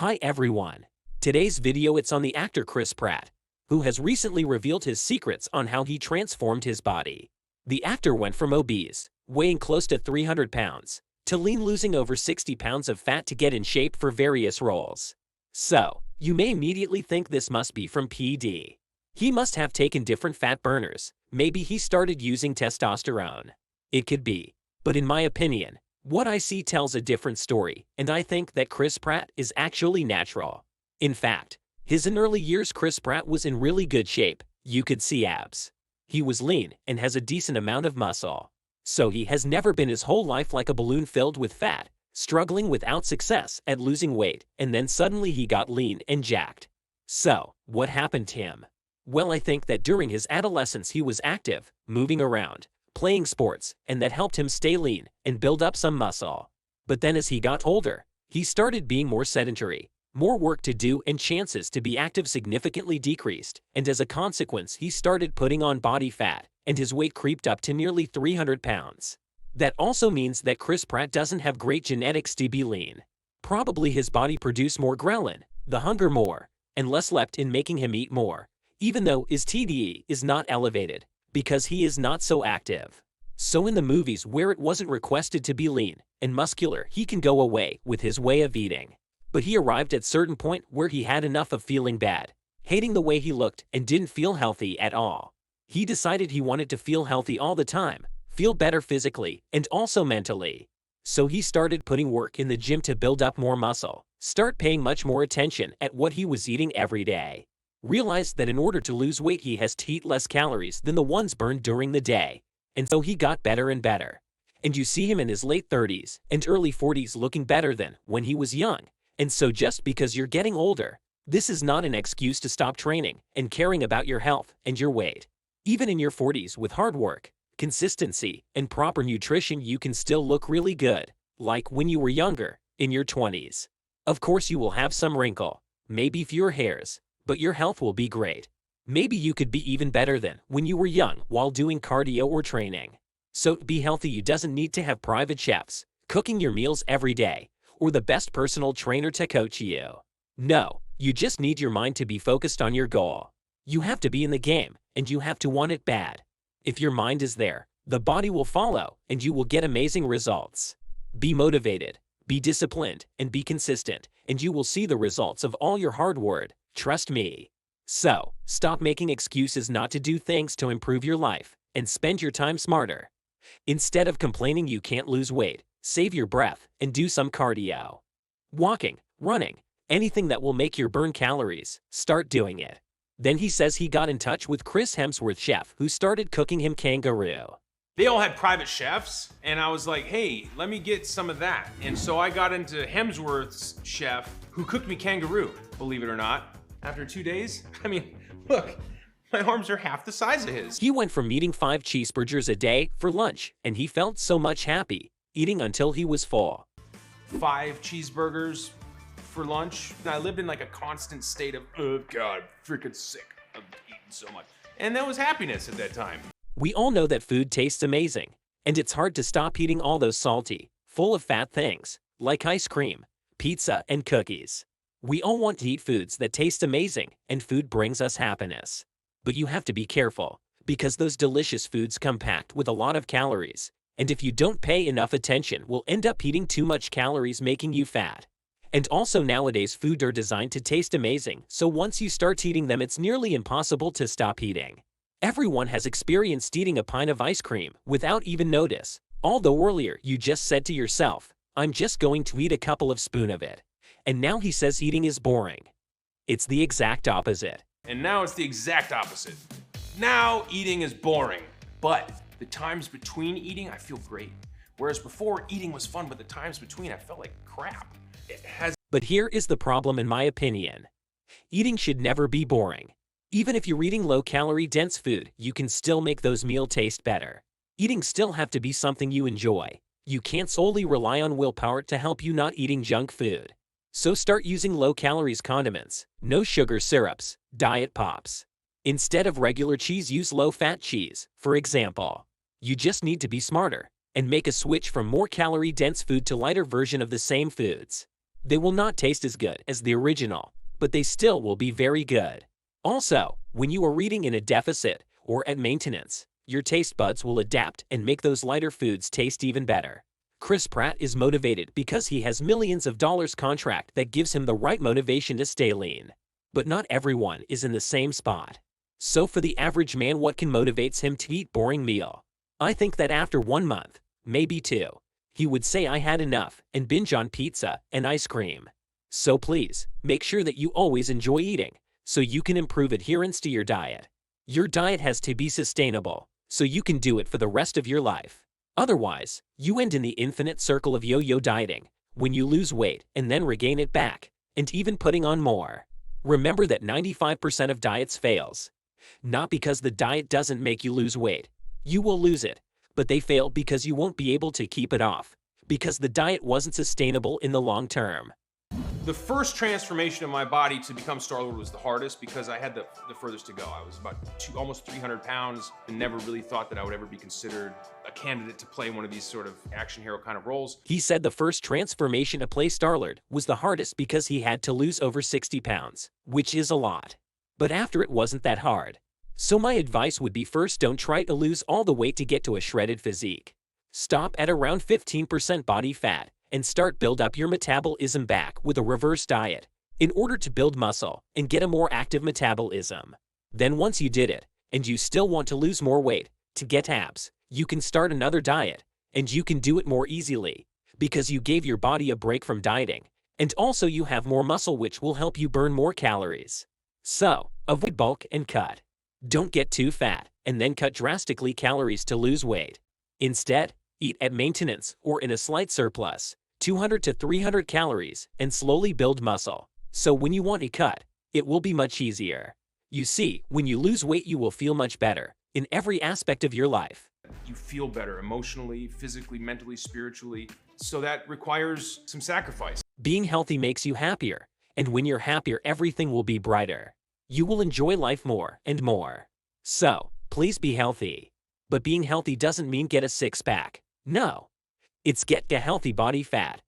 Hi everyone. Today's video it's on the actor Chris Pratt, who has recently revealed his secrets on how he transformed his body. The actor went from obese, weighing close to 300 pounds, to lean, losing over 60 pounds of fat to get in shape for various roles. So, you may immediately think this must be from PD. He must have taken different fat burners, maybe he started using testosterone. It could be, but in my opinion, what I see tells a different story, and I think that Chris Pratt is actually natural. In fact, in early years Chris Pratt was in really good shape, you could see abs. He was lean and has a decent amount of muscle. So he has never been his whole life like a balloon filled with fat, struggling without success at losing weight, and then suddenly he got lean and jacked. So, what happened to him? Well, I think that during his adolescence he was active, moving around, playing sports, and that helped him stay lean and build up some muscle. But then as he got older, he started being more sedentary, more work to do, and chances to be active significantly decreased, and as a consequence he started putting on body fat, and his weight creeped up to nearly 300 pounds. That also means that Chris Pratt doesn't have great genetics to be lean. Probably his body produced more ghrelin, the hunger more, and less leptin, making him eat more, even though his TDE is not elevated, because he is not so active. So in the movies where it wasn't requested to be lean and muscular, he can go away with his way of eating. But he arrived at a certain point where he had enough of feeling bad, hating the way he looked, and didn't feel healthy at all. He decided he wanted to feel healthy all the time, feel better physically and also mentally. So he started putting work in the gym to build up more muscle, start paying much more attention at what he was eating every day. Realized that in order to lose weight he has to eat less calories than the ones burned during the day. And so he got better and better. And you see him in his late 30s and early 40s looking better than when he was young. And so just because you're getting older, this is not an excuse to stop training and caring about your health and your weight. Even in your 40s with hard work, consistency, and proper nutrition you can still look really good, like when you were younger, in your 20s. Of course you will have some wrinkle, maybe fewer hairs, but your health will be great. Maybe you could be even better than when you were young while doing cardio or training. So to be healthy you doesn't need to have private chefs cooking your meals every day, or the best personal trainer to coach you. No, you just need your mind to be focused on your goal. You have to be in the game, and you have to want it bad. If your mind is there, the body will follow, and you will get amazing results. Be motivated, be disciplined, and be consistent, and you will see the results of all your hard work. Trust me. So, stop making excuses not to do things to improve your life, and spend your time smarter. Instead of complaining you can't lose weight, save your breath and do some cardio. Walking, running, anything that will make you burn calories, start doing it. Then he says he got in touch with Chris Hemsworth's chef who started cooking him kangaroo. They all had private chefs, and I was like, hey, let me get some of that. And so I got into Hemsworth's chef who cooked me kangaroo, believe it or not. After 2 days, I mean, look, my arms are half the size of his. He went from eating 5 cheeseburgers a day for lunch, and he felt so much happy, eating until he was full. 5 cheeseburgers for lunch. I lived in like a constant state of, oh God, I'm freaking sick of eating so much. And that was happiness at that time. We all know that food tastes amazing, and it's hard to stop eating all those salty, full of fat things, like ice cream, pizza, and cookies. We all want to eat foods that taste amazing, and food brings us happiness. But you have to be careful, because those delicious foods come packed with a lot of calories, and if you don't pay enough attention, will end up eating too much calories, making you fat. And also nowadays food are designed to taste amazing, so once you start eating them it's nearly impossible to stop eating. Everyone has experienced eating a pint of ice cream without even notice, although earlier you just said to yourself, I'm just going to eat a couple of spoons of it. And now he says eating is boring. It's the exact opposite. And now it's the exact opposite. Now eating is boring. But the times between eating, I feel great. Whereas before, eating was fun, but the times between, I felt like crap. But here is the problem in my opinion. Eating should never be boring. Even if you're eating low-calorie dense food, you can still make those meals taste better. Eating still have to be something you enjoy. You can't solely rely on willpower to help you not eating junk food. So start using low-calories condiments, no sugar syrups, diet pops. Instead of regular cheese, use low-fat cheese, for example. You just need to be smarter and make a switch from more calorie-dense food to lighter version of the same foods. They will not taste as good as the original, but they still will be very good. Also, when you are eating in a deficit or at maintenance, your taste buds will adapt and make those lighter foods taste even better. Chris Pratt is motivated because he has millions of dollars contract that gives him the right motivation to stay lean. But not everyone is in the same spot. So for the average man, what can motivates him to eat boring meal? I think that after 1 month, maybe 2, he would say I had enough and binge on pizza and ice cream. So please, make sure that you always enjoy eating so you can improve adherence to your diet. Your diet has to be sustainable so you can do it for the rest of your life. Otherwise, you end in the infinite circle of yo-yo dieting when you lose weight and then regain it back and even putting on more. Remember that 95% of diets fails. Not because the diet doesn't make you lose weight. You will lose it, but they fail because you won't be able to keep it off, because the diet wasn't sustainable in the long term. The first transformation of my body to become Starlord was the hardest because I had the furthest to go. I was about almost 300 pounds and never really thought that I would ever be considered a candidate to play one of these sort of action hero kind of roles. He said the first transformation to play Starlord was the hardest because he had to lose over 60 pounds, which is a lot. But after it wasn't that hard. So my advice would be first don't try to lose all the weight to get to a shredded physique. Stop at around 15% body fat and start build up your metabolism back with a reverse diet in order to build muscle and get a more active metabolism. Then once you did it, and you still want to lose more weight to get abs, you can start another diet, and you can do it more easily because you gave your body a break from dieting, and also you have more muscle which will help you burn more calories. So, avoid bulk and cut. Don't get too fat and then cut drastically calories to lose weight. Instead, eat at maintenance or in a slight surplus, 200 to 300 calories, and slowly build muscle. So when you want to cut, it will be much easier. You see, when you lose weight, you will feel much better in every aspect of your life. You feel better emotionally, physically, mentally, spiritually. So that requires some sacrifice. Being healthy makes you happier, and when you're happier, everything will be brighter. You will enjoy life more and more. So, please be healthy. But being healthy doesn't mean get a six-pack. No. It's get a healthy body fat.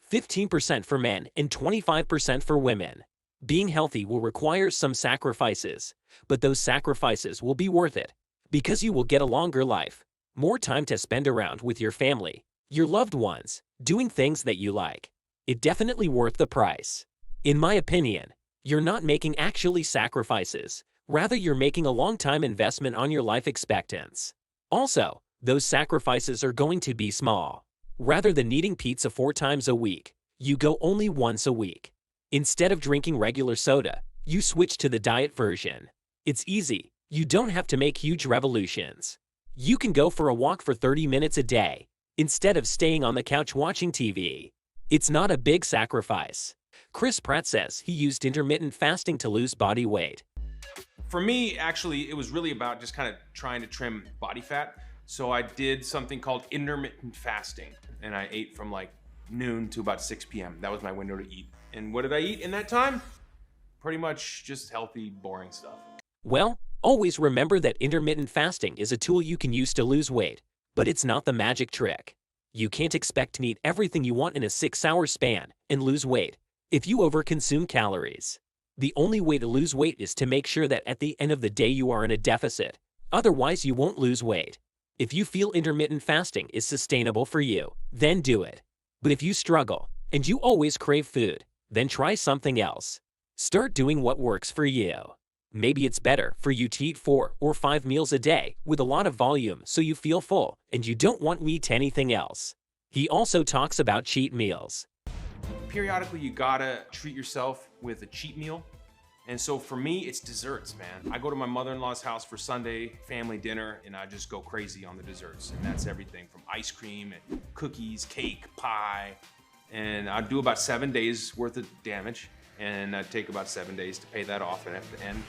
15% for men and 25% for women. Being healthy will require some sacrifices, but those sacrifices will be worth it because you will get a longer life, more time to spend around with your family, your loved ones, doing things that you like. It's definitely worth the price. In my opinion, you're not making actually sacrifices, rather you're making a long-time investment on your life expectancy. Also, those sacrifices are going to be small. Rather than eating pizza 4 times a week, you go only once a week. Instead of drinking regular soda, you switch to the diet version. It's easy. You don't have to make huge revolutions. You can go for a walk for 30 minutes a day, instead of staying on the couch watching TV. It's not a big sacrifice. Chris Pratt says he used intermittent fasting to lose body weight. For me, actually, it was really about just kind of trying to trim body fat. So I did something called intermittent fasting, and I ate from like noon to about 6 p.m. That was my window to eat. And what did I eat in that time? Pretty much just healthy, boring stuff. Well, always remember that intermittent fasting is a tool you can use to lose weight, but it's not the magic trick. You can't expect to eat everything you want in a 6-hour span and lose weight if you overconsume calories. The only way to lose weight is to make sure that at the end of the day you are in a deficit. Otherwise, you won't lose weight. If you feel intermittent fasting is sustainable for you, then do it. But if you struggle and you always crave food, then try something else. Start doing what works for you. Maybe it's better for you to eat 4 or 5 meals a day with a lot of volume so you feel full and you don't want to eat anything else. He also talks about cheat meals. Periodically, you gotta treat yourself with a cheat meal. And so for me, it's desserts, man. I go to my mother-in-law's house for Sunday family dinner and I just go crazy on the desserts. And that's everything from ice cream and cookies, cake, pie. And I do about 7 days worth of damage. And I take about 7 days to pay that off and at the end.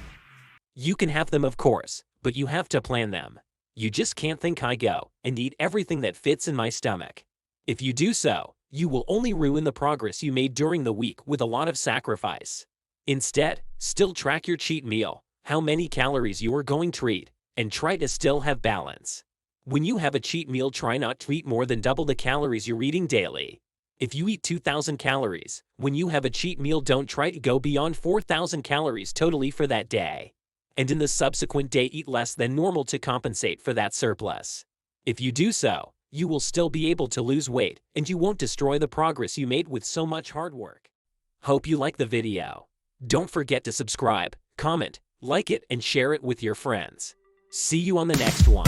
You can have them, of course, but you have to plan them. You just can't think I go and eat everything that fits in my stomach. If you do so, you will only ruin the progress you made during the week with a lot of sacrifice. Instead, still track your cheat meal, how many calories you are going to eat, and try to still have balance. When you have a cheat meal, try not to eat more than double the calories you're eating daily. If you eat 2,000 calories, when you have a cheat meal, don't try to go beyond 4,000 calories totally for that day. And in the subsequent day, eat less than normal to compensate for that surplus. If you do so, you will still be able to lose weight, and you won't destroy the progress you made with so much hard work. Hope you like the video. Don't forget to subscribe, comment, like it, and share it with your friends. See you on the next one.